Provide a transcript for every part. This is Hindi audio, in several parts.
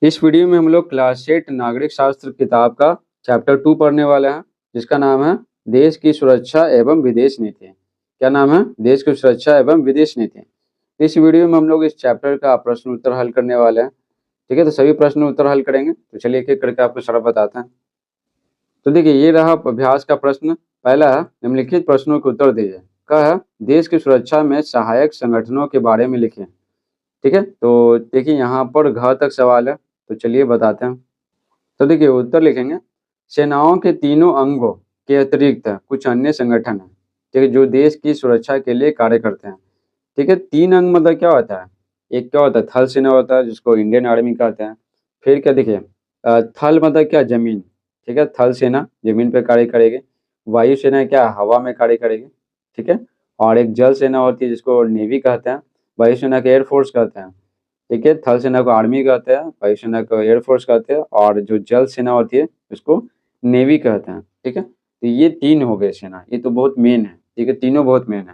इस वीडियो में हम लोग क्लास 8 नागरिक शास्त्र किताब का चैप्टर 2 पढ़ने वाले हैं, जिसका नाम है देश की सुरक्षा एवं विदेश नीति। क्या नाम है? देश की सुरक्षा एवं विदेश नीति। इस वीडियो में हम लोग इस चैप्टर का प्रश्न उत्तर हल करने वाले हैं। ठीक है, तो सभी प्रश्न उत्तर हल करेंगे। तो चलिए एक एक करके आपको सारा बताते हैं। तो देखिए, ये रहा अभ्यास का प्रश्न। पहला है, निम्नलिखित प्रश्नों के उत्तर दीजिए। क्या है? देश की सुरक्षा में सहायक संगठनों के बारे में लिखें। ठीक है, तो देखिए यहाँ पर घ तक सवाल है, तो चलिए बताते हैं। तो देखिए उत्तर लिखेंगे, सेनाओं के तीनों अंगों के अतिरिक्त कुछ अन्य संगठन हैं, ठीक है, जो देश की सुरक्षा के लिए कार्य करते हैं। ठीक है, तीन अंग मतलब क्या होता है? एक क्या होता है? थल सेना होता है, जिसको इंडियन आर्मी कहते हैं। फिर क्या देखिए, थल मतलब क्या? जमीन। ठीक है, थल सेना जमीन पे कार्य करेगी। वायु सेना क्या? हवा में कार्य करेगी। ठीक है, और एक जल सेना होती है, जिसको नेवी कहते हैं। वायु सेना के एयरफोर्स कहते हैं। ठीक है, थल सेना को आर्मी कहते हैं, वायु सेना को एयरफोर्स कहते हैं, और जो जल सेना होती है उसको नेवी कहते हैं। ठीक है, तो ये तीन हो गए सेना, ये तो बहुत मेन है। ठीक है, तीनों बहुत मेन है।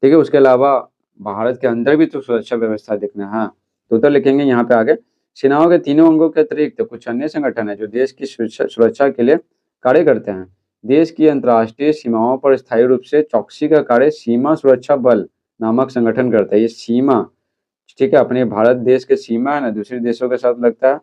ठीक है, उसके अलावा भारत के अंदर भी तो सुरक्षा व्यवस्था देखना है। हाँ, तो उत्तर लिखेंगे यहाँ पे आगे, सेनाओं के तीनों अंगों के अतिरिक्त कुछ अन्य संगठन है जो देश की सुरक्षा के लिए कार्य करते हैं। देश की अंतर्राष्ट्रीय सीमाओं पर स्थायी रूप से चौकसी का कार्य सीमा सुरक्षा बल नामक संगठन करता है। ये सीमा, ठीक है, अपने भारत देश के सीमा है ना, दूसरे देशों के साथ लगता है,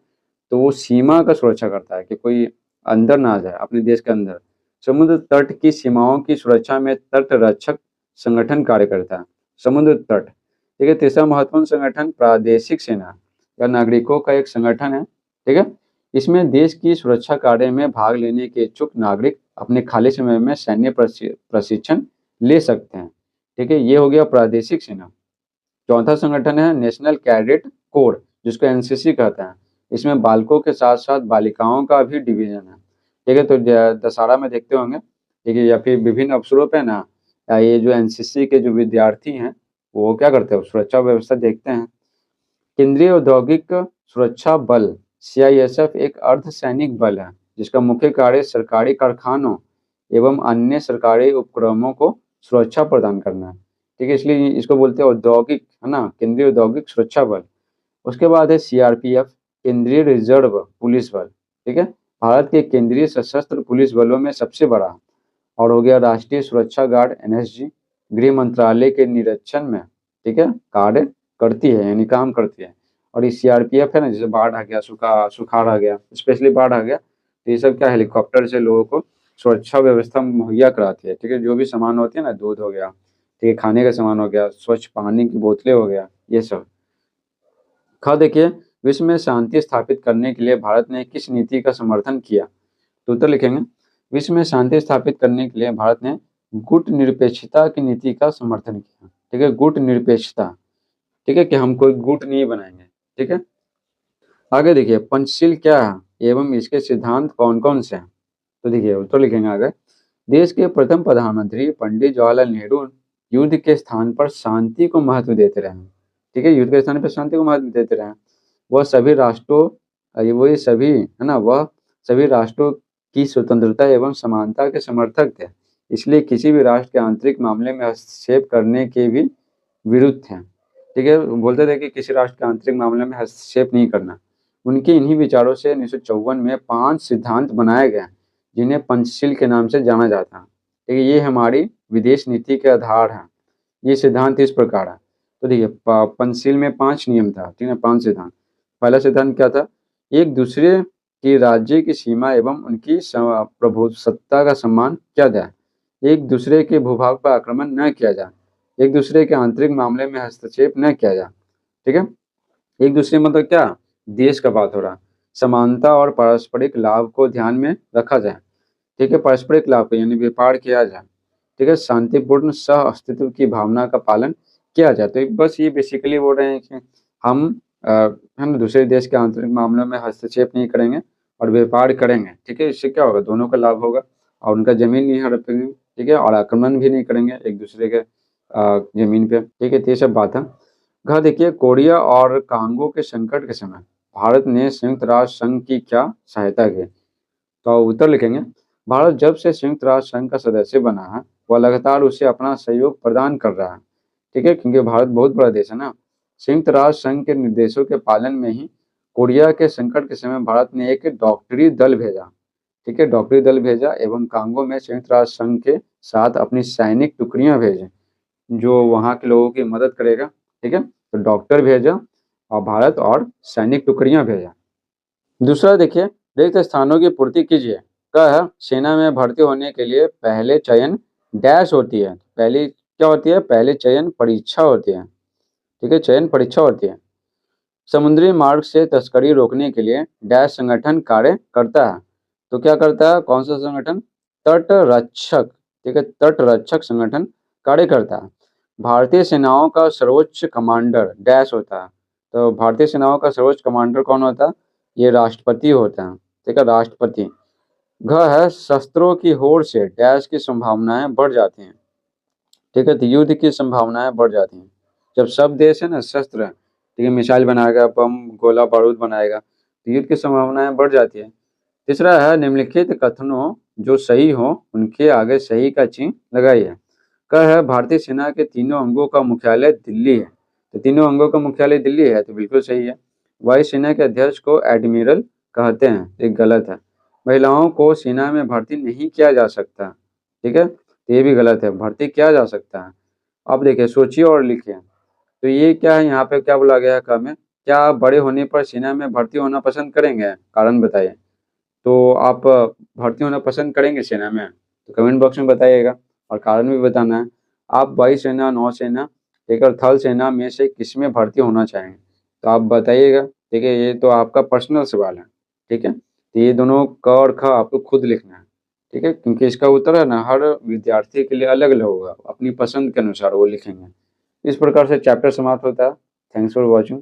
तो वो सीमा का सुरक्षा करता है कि कोई अंदर ना आ जाए अपने देश के अंदर। समुद्र तट की सीमाओं की सुरक्षा में तट रक्षक संगठन कार्य करता है, समुद्र तट। ठीक है, तीसरा महत्वपूर्ण संगठन प्रादेशिक सेना या नागरिकों का एक संगठन है। ठीक है, इसमें देश की सुरक्षा कार्य में भाग लेने के इच्छुक नागरिक अपने खाली समय में सैन्य प्रशिक्षण ले सकते हैं। ठीक है, ये हो गया प्रादेशिक सेना। चौथा संगठन है नेशनल कैडेट कोर, जिसको एनसीसी कहते हैं। इसमें बालकों के साथ साथ बालिकाओं का भी डिवीजन है। ठीक है, तो दशहरा में देखते होंगे, ठीक है, या फिर विभिन्न अवसरों पे ना, ये जो एनसीसी के जो विद्यार्थी हैं वो क्या करते हैं? सुरक्षा व्यवस्था देखते हैं। केंद्रीय औद्योगिक सुरक्षा बल सीआईएसएफ एक अर्धसैनिक बल है, जिसका मुख्य कार्य सरकारी कारखानों एवं अन्य सरकारी उपक्रमों को सुरक्षा प्रदान करना है। ठीक है, इसलिए इसको बोलते हैं औद्योगिक, है ना, केंद्रीय औद्योगिक सुरक्षा बल। उसके बाद है सीआरपीएफ, केंद्रीय रिजर्व पुलिस बल। ठीक है, भारत के केंद्रीय सशस्त्र पुलिस बलों में सबसे बड़ा। और हो गया राष्ट्रीय सुरक्षा गार्ड एनएसजी, गृह मंत्रालय के निरीक्षण में, ठीक है, कार्य करती है, यानी काम करती है। और ये सीआरपीएफ है ना, जैसे बाढ़ आ गया, सुखाड़ आ गया, स्पेशली बाढ़ आ गया, तो ये सब क्या, हेलीकॉप्टर से लोगों को सुरक्षा व्यवस्था मुहैया कराती है। ठीक है, जो भी सामान होती है ना, दूध हो गया, ठीक है, खाने का सामान हो गया, स्वच्छ पानी की बोतलें हो गया, ये सब। देखिए, विश्व में शांति स्थापित करने के लिए भारत ने किस नीति का समर्थन किया? तो उत्तर लिखेंगे, विश्व में शांति स्थापित करने के लिए भारत ने गुट निरपेक्षता की नीति का समर्थन किया। ठीक है, गुट निरपेक्षता। ठीक है, कि हम कोई गुट नहीं बनाएंगे। ठीक है, आगे देखिए, पंचशील क्या है एवं इसके सिद्धांत कौन कौन से हैं? तो देखिए उत्तर लिखेंगे आगे, देश के प्रथम प्रधानमंत्री पंडित जवाहरलाल नेहरू युद्ध के स्थान पर शांति को महत्व देते रहे। ठीक है, युद्ध के स्थान पर शांति को महत्व देते रहे। वह सभी राष्ट्रों, वही सभी, है ना, वह सभी राष्ट्रों की स्वतंत्रता एवं समानता के समर्थक थे। इसलिए किसी भी राष्ट्र के आंतरिक मामले में हस्तक्षेप करने के भी विरुद्ध थे। ठीक है, बोलते थे कि किसी राष्ट्र के आंतरिक मामले में हस्तक्षेप नहीं करना। उनके इन्हीं विचारों से 1954 में 5 सिद्धांत बनाए गए, जिन्हें पंचशील के नाम से जाना जाता है। ठीक है, ये हमारी विदेश नीति के आधार हैं। ये सिद्धांत इस प्रकार है। तो देखिए, पंचशील में 5 नियम था। ठीक है, 5 सिद्धांत। पहला सिद्धांत क्या था? एक दूसरे की राज्य की सीमा एवं उनकी प्रभुसत्ता का सम्मान किया जाए। एक दूसरे के भूभाग पर आक्रमण न किया जाए। एक दूसरे के आंतरिक मामले में हस्तक्षेप न किया जाए। ठीक है, एक दूसरे मतलब क्या, देश का बात हो रहा। समानता और पारस्परिक लाभ को ध्यान में रखा जाए। ठीक है, पारस्परिक लाभ को यानी व्यापार किया जाए। ठीक है, शांतिपूर्ण सह अस्तित्व की भावना का पालन किया जाए। तो बस ये बेसिकली बोल रहे हैं कि हम दूसरे देश के आंतरिक मामलों में हस्तक्षेप नहीं करेंगे और व्यापार करेंगे। ठीक है, इससे क्या होगा? दोनों का लाभ होगा और उनका जमीन नहीं हड़पेंगे। ठीक है, और आक्रमण भी नहीं करेंगे एक दूसरे के जमीन पे। ठीक है, तो ये सब बात है। देखिए, कोरिया और कांगो के संकट के समय भारत ने संयुक्त राष्ट्र संघ की क्या सहायता की? तो उत्तर लिखेंगे, भारत जब से संयुक्त राष्ट्र संघ का सदस्य बना है, वह लगातार उसे अपना सहयोग प्रदान कर रहा है। ठीक है, क्योंकि भारत बहुत बड़ा देश है ना। संयुक्त राष्ट्र संघ के निर्देशों के पालन में ही कोरिया के संकट के समय भारत ने एक डॉक्टरी दल भेजा, ठीक है, डॉक्टरी दल भेजा एवं कांगो में संयुक्त राष्ट्र संघ के साथ अपनी सैनिक टुकड़ियां भेजी जो वहां के लोगों की मदद करेगा, ठीक है। तो डॉक्टर भेजा और भारत और सैनिक टुकड़ियां भेजा। दूसरा देखिए, रिक्त स्थानों की पूर्ति कीजिए। कह सेना में भर्ती होने के लिए पहले चयन डैश होती है, पहली क्या होती है, पहले चयन परीक्षा होती है, ठीक है, चयन परीक्षा होती है। समुद्री मार्ग से तस्करी रोकने के लिए डैश संगठन कार्य करता है। तो क्या करता है, कौन सा संगठन, तट रक्षक, ठीक है, तट रक्षक संगठन कार्य करता है। भारतीय सेनाओं का सर्वोच्च कमांडर डैश होता है। तो भारतीय सेनाओं का सर्वोच्च कमांडर कौन होता है, ये राष्ट्रपति होता है, ठीक है, राष्ट्रपति। घ है शस्त्रों की होड़ से डैश की संभावनाएं बढ़ जाती हैं, ठीक है, तो युद्ध की संभावनाएं बढ़ जाती हैं। जब सब देश है ना शस्त्र, ठीक है, मिसाइल बनाएगा, बम गोला बारूद बनाएगा, तो युद्ध की संभावनाएं बढ़ जाती है। तीसरा है निम्नलिखित कथनों जो सही हो उनके आगे सही का चिन्ह लगाइए। क है भारतीय सेना के तीनों अंगों का मुख्यालय दिल्ली है। तो तीनों अंगों का मुख्यालय दिल्ली है, तो बिल्कुल सही है। वायुसेना के अध्यक्ष को एडमिरल कहते हैं, ये गलत है। महिलाओं को सेना में भर्ती नहीं किया जा सकता, ठीक है, तो ये भी गलत है, भर्ती किया जा सकता है। अब देखिए सोचिए और लिखिए। तो ये क्या है, यहाँ पे क्या बोला गया है क में, क्या आप बड़े होने पर सेना में भर्ती होना पसंद करेंगे, कारण बताइए। तो आप भर्ती होना पसंद करेंगे सेना में, तो कमेंट बॉक्स में बताइएगा और कारण भी बताना है। आप वायुसेना, नौसेना, ठीक है, और थल सेना में से किस में भर्ती होना चाहेंगे, तो आप बताइएगा, ठीक है, ये तो आपका पर्सनल सवाल है, ठीक है। तो ये दोनों क और ख आपको खुद लिखना है, ठीक है, क्योंकि इसका उत्तर है ना हर विद्यार्थी के लिए अलग अलग होगा, अपनी पसंद के अनुसार वो लिखेंगे। इस प्रकार से चैप्टर समाप्त होता है। Thanks for watching.